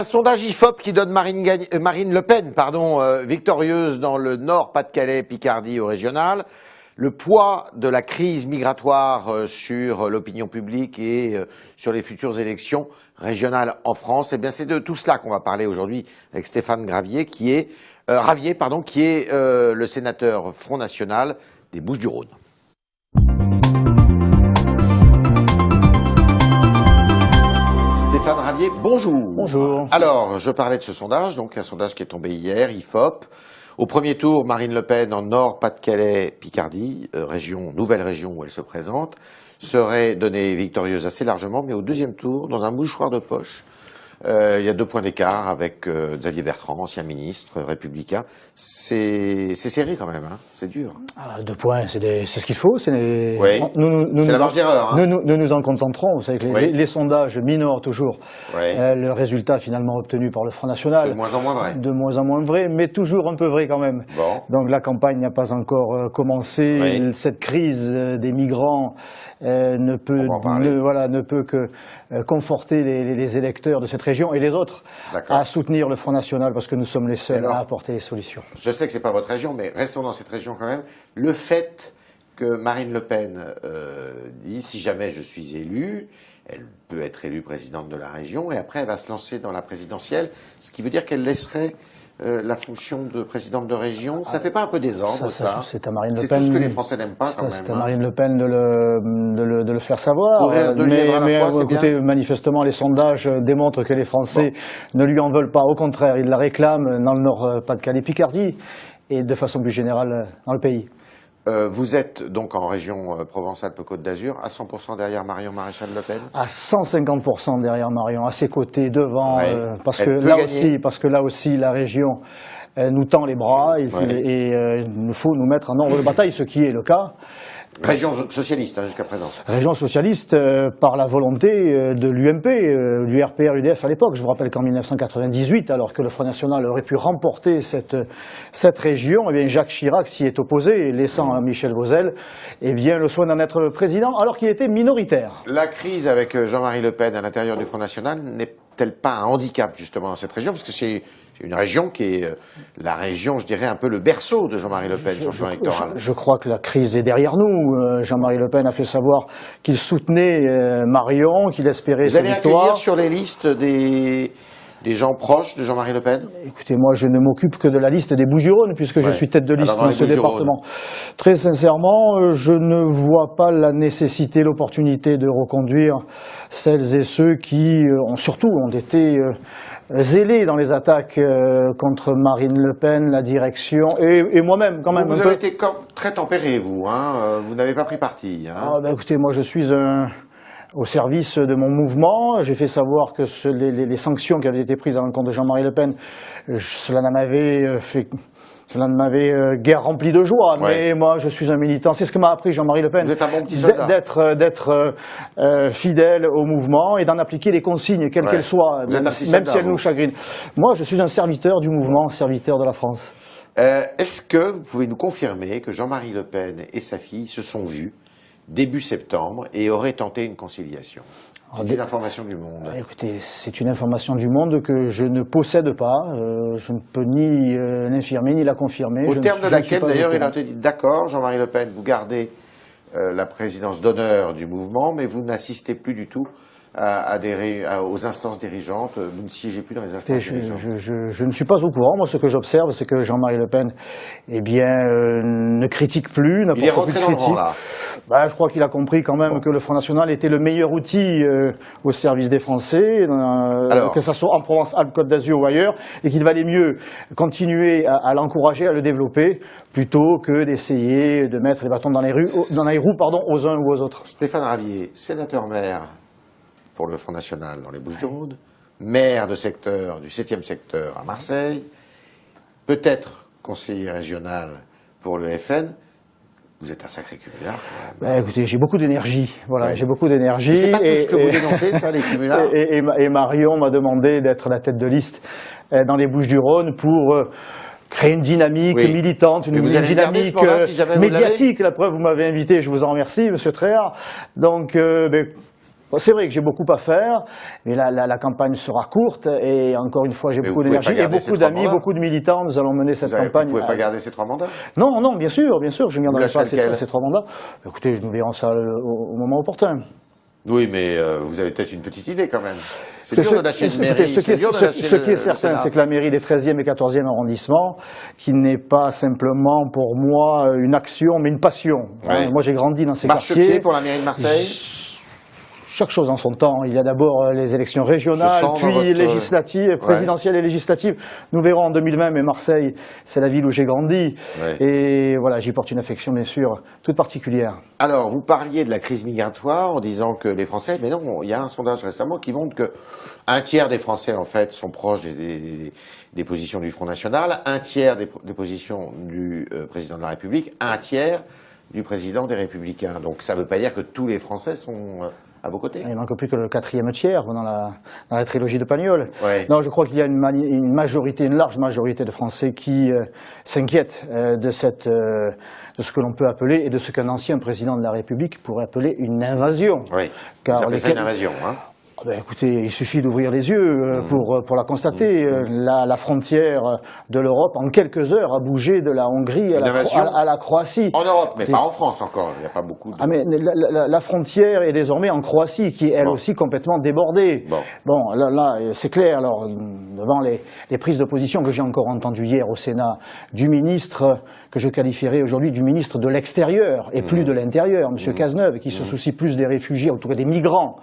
Un sondage IFOP qui donne Marine Le Pen victorieuse dans le Nord, Pas-de-Calais, Picardie au régional. Le poids de la crise migratoire sur l'opinion publique et sur les futures élections régionales en France, eh bien c'est de tout cela qu'on va parler aujourd'hui avec Stéphane Ravier qui est le sénateur Front National des Bouches-du-Rhône. Stéphane Ravier, bonjour. Bonjour. Alors, je parlais de ce sondage, donc un sondage qui est tombé hier, IFOP. Au premier tour, Marine Le Pen en Nord, Pas-de-Calais, Picardie, nouvelle région où elle se présente, serait donnée victorieuse assez largement, mais au deuxième tour, dans un mouchoir de poche, il y a 2 points d'écart avec Xavier Bertrand, ancien ministre républicain. C'est serré quand même, hein, c'est dur. 2 points, c'est ce qu'il faut. C'est oui. La marge d'erreur. Hein. Nous nous en concentrons. Vous savez que les sondages minorent toujours le résultat finalement obtenu par le Front National. C'est de moins en moins vrai. De moins en moins vrai, mais toujours un peu vrai quand même. Bon. Donc la campagne n'a pas encore commencé. Oui. Cette crise des migrants ne peut que conforter les électeurs de cette région et les autres à soutenir le Front National parce que nous sommes les seuls à apporter les solutions. Je sais que c'est pas votre région, mais restons dans cette région quand même. Le fait que Marine Le Pen dit si jamais je suis élue, elle peut être élue présidente de la région et après elle va se lancer dans la présidentielle, ce qui veut dire qu'elle laisserait la fonction de présidente de région. Ça fait pas un peu désordre ça? C'est à Marine Le Pen. C'est tout ce que les Français n'aiment pas quand même. C'est à Marine Le Pen de le faire savoir. Mais écoutez, manifestement, les sondages démontrent que les Français ne lui en veulent pas. Au contraire, ils la réclament dans le Nord, Pas-de-Calais, Picardie et de façon plus générale dans le pays. Vous êtes donc en région Provence-Alpes-Côte d'Azur, à 100% derrière Marion Maréchal Le Pen? À 150% derrière Marion, à ses côtés, devant, parce que là aussi la région nous tend les bras et il faut nous mettre en ordre de bataille, ce qui est le cas. Région socialiste jusqu'à présent. Région socialiste par la volonté de l'UMP, l'URPR, l'UDF à l'époque. Je vous rappelle qu'en 1998, alors que le Front National aurait pu remporter cette région, eh bien Jacques Chirac s'y est opposé, laissant à Michel Vauzel le soin d'en être président, alors qu'il était minoritaire. La crise avec Jean-Marie Le Pen à l'intérieur du Front National n'est-elle pas un handicap justement dans cette région? Parce que c'est une région qui est la région, je dirais, un peu le berceau de Jean-Marie Le Pen sur le plan électoral. Je crois que la crise est derrière nous. Jean-Marie Le Pen a fait savoir qu'il soutenait Marion, qu'il espérait sa victoire. Vous allez accueillir sur les listes des gens proches de Jean-Marie Le Pen? Écoutez, moi je ne m'occupe que de la liste des Bouches-du-Rhône puisque je suis tête de liste dans ce département. Très sincèrement, je ne vois pas la nécessité, l'opportunité de reconduire celles et ceux qui ont été zélés dans les attaques contre Marine Le Pen, la direction et moi-même quand même. Vous avez été très tempéré, vous, hein, vous n'avez pas pris parti. Hein. Écoutez, moi je suis au service de mon mouvement. J'ai fait savoir que les sanctions qui avaient été prises à l'encontre de Jean-Marie Le Pen, cela ne m'avait guère rempli de joie. Mais moi, je suis un militant. C'est ce que m'a appris Jean-Marie Le Pen. Vous êtes un bon petit soldat. D'être fidèle au mouvement et d'en appliquer les consignes, quelles qu'elles soient, même si elles nous chagrinent. Moi, je suis un serviteur du mouvement, serviteur de la France. Est-ce que vous pouvez nous confirmer que Jean-Marie Le Pen et sa fille se sont vus début septembre et auraient tenté une conciliation? C'est une information du Monde. Écoutez, c'est une information du Monde que je ne possède pas. Je ne peux ni l'infirmer ni la confirmer. Au terme de laquelle, d'ailleurs, il a été dit d'accord, Jean-Marie Le Pen, vous gardez la présidence d'honneur du mouvement, mais vous n'assistez plus du tout aux instances dirigeantes, vous ne siégez plus dans les instances dirigeantes. Je ne suis pas au courant. Moi, ce que j'observe, c'est que Jean-Marie Le Pen ne critique plus, il est rentré dans le rang, là. Je crois qu'il a compris quand même que le Front National était le meilleur outil au service des Français, que ce soit en Provence-Alpes-Côte d'Azur ou ailleurs, et qu'il valait mieux continuer à l'encourager, à le développer, plutôt que d'essayer de mettre les bâtons dans les roues aux uns ou aux autres. Stéphane Ravier, sénateur-maire pour le Front National dans les Bouches-du-Rhône, maire du 7e secteur à Marseille, peut-être conseiller régional pour le FN. Vous êtes un sacré cumulard. Écoutez, j'ai beaucoup d'énergie. J'ai beaucoup d'énergie. C'est pas tout ce que vous dénoncez, ça, les cumulards. Et Marion m'a demandé d'être la tête de liste dans les Bouches-du-Rhône pour créer une dynamique militante, une dynamique médiatique. La preuve, vous m'avez invité, je vous en remercie, Monsieur Tréhard. Donc, C'est vrai que j'ai beaucoup à faire, mais la campagne sera courte et encore une fois j'ai beaucoup d'énergie et beaucoup d'amis, beaucoup de militants. Nous allons mener cette campagne. Vous ne pouvez pas garder ces 3 mandats? Non, non, bien sûr, je ne garderai pas ces 3 mandats. Écoutez, nous verrons ça au moment opportun. Oui, mais vous avez peut-être une petite idée quand même. C'est dur de lâcher une mairie. Ce qui est certain, c'est que la mairie des 13e et 14e arrondissements, qui n'est pas simplement pour moi une action, mais une passion. Oui. Moi, j'ai grandi dans ces quartiers. Marchepied pour la mairie de Marseille. Chaque chose en son temps. Il y a d'abord les élections régionales, puis législatives, présidentielles et législatives. Nous verrons en 2020, mais Marseille, c'est la ville où j'ai grandi. Ouais. Et voilà, j'y porte une affection, bien sûr, toute particulière. Alors, vous parliez de la crise migratoire en disant que les Français... Mais non, il y a un sondage récemment qui montre que 1/3 des Français, en fait, sont proches des positions du Front National, 1/3 des positions du président de la République, 1/3 du président des Républicains. Donc, ça ne veut pas dire que tous les Français sont... à vos côtés. Il ne manque plus que le 4e tiers dans la trilogie de Pagnol. Ouais. Non, je crois qu'il y a une large majorité de Français qui s'inquiètent de ce que l'on peut appeler et de ce qu'un ancien président de la République pourrait appeler une invasion. Oui. Car ça une invasion, hein. Ben écoutez, il suffit d'ouvrir les yeux pour la constater. La frontière de l'Europe, en quelques heures, a bougé de la Hongrie à la Croatie. En Europe, mais pas en France encore. Il n'y a pas beaucoup de... Ah, mais la frontière est désormais en Croatie, qui est elle aussi complètement débordée. Bon, là c'est clair. Alors, devant les prises de position que j'ai encore entendues hier au Sénat, du ministre, que je qualifierais aujourd'hui du ministre de l'extérieur, et plus de l'intérieur, M. Cazeneuve, qui se soucie plus des réfugiés, en tout cas des migrants,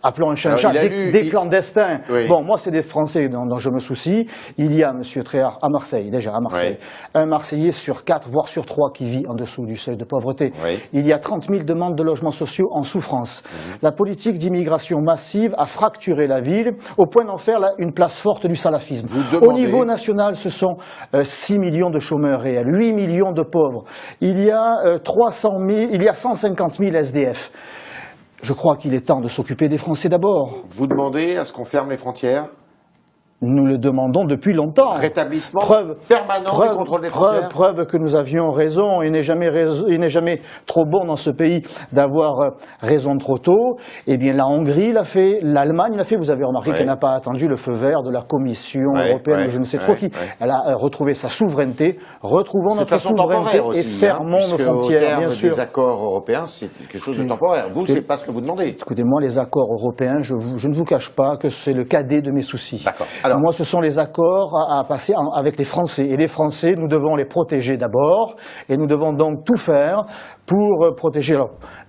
appelons un chat des clandestins. Oui. Bon, moi, c'est des Français dont je me soucie. Il y a, M. Tréhard, à Marseille, déjà à Marseille, un Marseillais sur 4, voire sur 3, qui vit en dessous du seuil de pauvreté. Oui. Il y a 30 000 demandes de logements sociaux en souffrance. La politique d'immigration massive a fracturé la ville au point d'en faire une place forte du salafisme. Au niveau national, ce sont 6 millions de chômeurs réels, 8 millions de pauvres. Il y a 150 000 SDF. Je crois qu'il est temps de s'occuper des Français d'abord. Vous demandez à ce qu'on ferme les frontières ? Nous le demandons depuis longtemps. Rétablissement permanent du contrôle des frontières. Preuve que nous avions raison. Il n'est jamais trop bon dans ce pays d'avoir raison trop tôt. Eh bien, la Hongrie l'a fait, l'Allemagne l'a fait. Vous avez remarqué qu'elle n'a pas attendu le feu vert de la Commission européenne, je ne sais trop qui. Elle a retrouvé sa souveraineté. Retrouvons notre souveraineté et fermons nos frontières, bien sûr. Les accords européens, c'est quelque chose de temporaire. Vous, c'est pas ce que vous demandez. Écoutez-moi, les accords européens, je ne vous cache pas que c'est le cadet de mes soucis. D'accord. Alors, moi, ce sont les accords à passer avec les Français. Et les Français, nous devons les protéger d'abord. Et nous devons donc tout faire pour protéger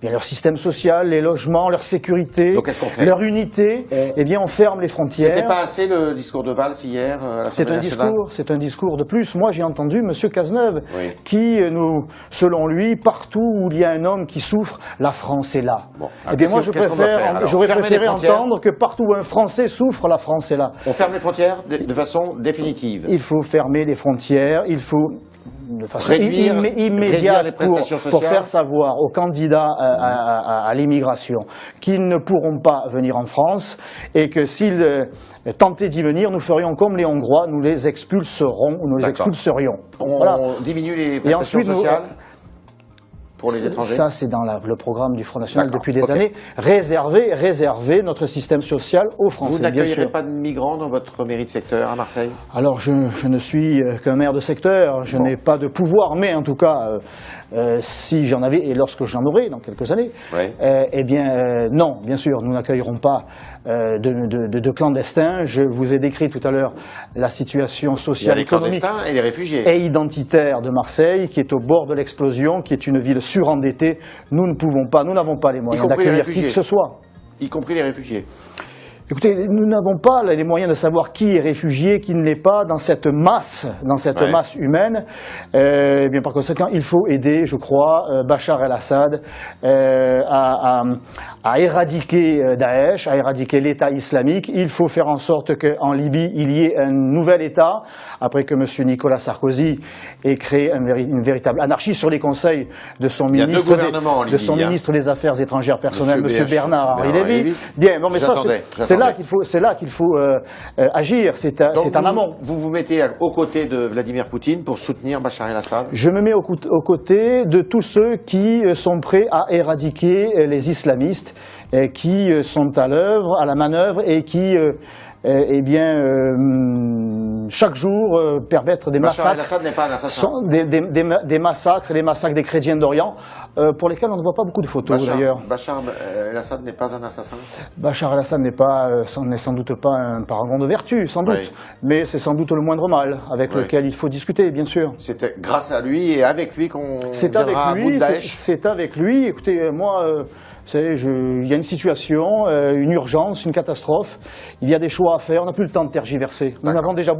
bien leur système social, les logements, leur sécurité, donc, qu'est-ce qu'on fait ? Leur unité. Eh bien, on ferme les frontières. C'était pas assez le discours de Valls hier à l'Assemblée nationale ? C'est un discours de plus. Moi, j'ai entendu M. Cazeneuve qui, selon lui, partout où il y a un homme qui souffre, la France est là. Bon. Eh bien, moi, j'aurais préféré entendre que partout où un Français souffre, la France est là. On ferme les frontières de façon définitive. Il faut fermer les frontières, il faut de façon immédiate pour faire savoir aux candidats à l'immigration qu'ils ne pourront pas venir en France et que s'ils tentaient d'y venir, nous ferions comme les Hongrois, nous les expulserons ou nous les expulserions. On diminue les prestations sociales pour les étrangers. Ça, c'est dans le programme du Front National depuis des années. Réserver notre système social aux Français. Vous n'accueillerez pas de migrants dans votre mairie de secteur à Marseille ? Alors, je ne suis qu'un maire de secteur. Je n'ai pas de pouvoir, mais en tout cas, si j'en avais, et lorsque j'en aurai dans quelques années, eh bien, non, bien sûr, nous n'accueillerons pas de clandestins. Je vous ai décrit tout à l'heure la situation sociale, économique et les réfugiés et identitaire de Marseille, qui est au bord de l'explosion, qui est une ville surendettée. Nous n'avons pas les moyens d'accueillir qui que ce soit. Y compris les réfugiés. Écoutez, nous n'avons pas les moyens de savoir qui est réfugié, qui ne l'est pas dans cette masse humaine. Eh bien, par conséquent, il faut aider, je crois, Bachar el-Assad à éradiquer Daesh, à éradiquer l'État islamique. Il faut faire en sorte qu'en Libye, il y ait un nouvel État, après que M. Nicolas Sarkozy ait créé une véritable anarchie sur les conseils de son ministre des Affaires étrangères personnelles, M. Bernard-Henri Lévy. Bien, bon, mais ça, c'est là qu'il faut agir. C'est en amont. Vous vous mettez aux côtés de Vladimir Poutine pour soutenir Bachar el-Assad? Je me mets aux côtés de tous ceux qui sont prêts à éradiquer les islamistes, qui sont à l'œuvre, à la manœuvre et qui chaque jour permettre des Bachar massacres. el-Assad n'est pas un assassin. Des massacres des chrétiens d'Orient, pour lesquels on ne voit pas beaucoup de photos d'ailleurs. Bachar el-Assad n'est pas un assassin? Bachar el-Assad n'est sans doute pas un paragon de vertu, sans doute, Oui. mais c'est sans doute le moindre mal avec lequel il faut discuter, bien sûr. C'était grâce à lui et avec lui qu'on C'est avec viendra à bout de lui, Daesh. c'est avec lui. Écoutez, moi, vous savez, il y a une situation, une urgence, une catastrophe. Il y a des choix à faire. On n'a plus le temps de tergiverser. Nous avons déjà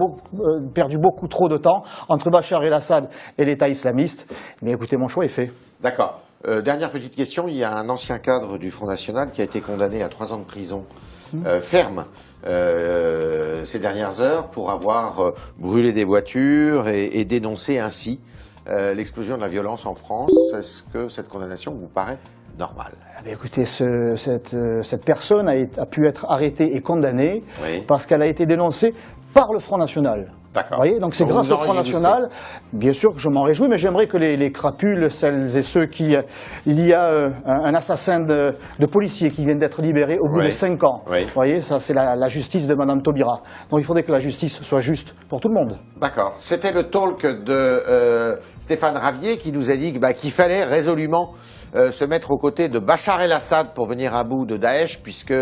perdu beaucoup trop de temps entre Bachar el-Assad et l'État islamiste. Mais écoutez, mon choix est fait. D'accord. Dernière petite question. Il y a un ancien cadre du Front National qui a été condamné à 3 ans de prison ferme ces dernières heures pour avoir brûlé des voitures et dénoncé ainsi l'explosion de la violence en France. Est-ce que cette condamnation vous paraît normale? Écoutez, cette personne a pu être arrêtée et condamnée parce qu'elle a été dénoncée par le Front National. D'accord. Vous voyez, donc c'est grâce au Front National, bien sûr que je m'en réjouis, mais j'aimerais que les crapules, celles et ceux qui... Il y a un assassin de policier qui vient d'être libéré au bout de 5 ans. Vous voyez, ça c'est la justice de Madame Taubira. Donc il faudrait que la justice soit juste pour tout le monde. D'accord. C'était le talk de Stéphane Ravier qui nous a dit qu'il fallait résolument se mettre aux côtés de Bachar el-Assad pour venir à bout de Daesh, puisque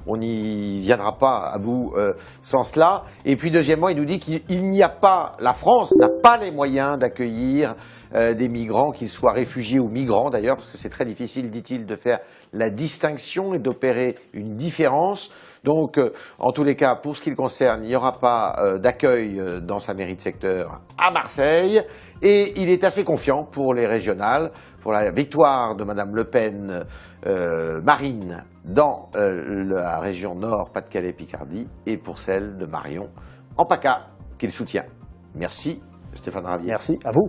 on n'y viendra pas à bout sans cela. Et puis deuxièmement, il nous dit qu'il n'y a pas, la France n'a pas les moyens d'accueillir des migrants, qu'ils soient réfugiés ou migrants d'ailleurs, parce que c'est très difficile, dit-il, de faire la distinction et d'opérer une différence. Donc, en tous les cas, pour ce qui le concerne, il n'y aura pas d'accueil dans sa mairie de secteur à Marseille. Et il est assez confiant pour les régionales, pour la victoire de Madame Le Pen, Marine, dans la région Nord, Pas-de-Calais-Picardie, et pour celle de Marion en PACA, qu'il soutient. Merci, Stéphane Ravier. Merci, à vous.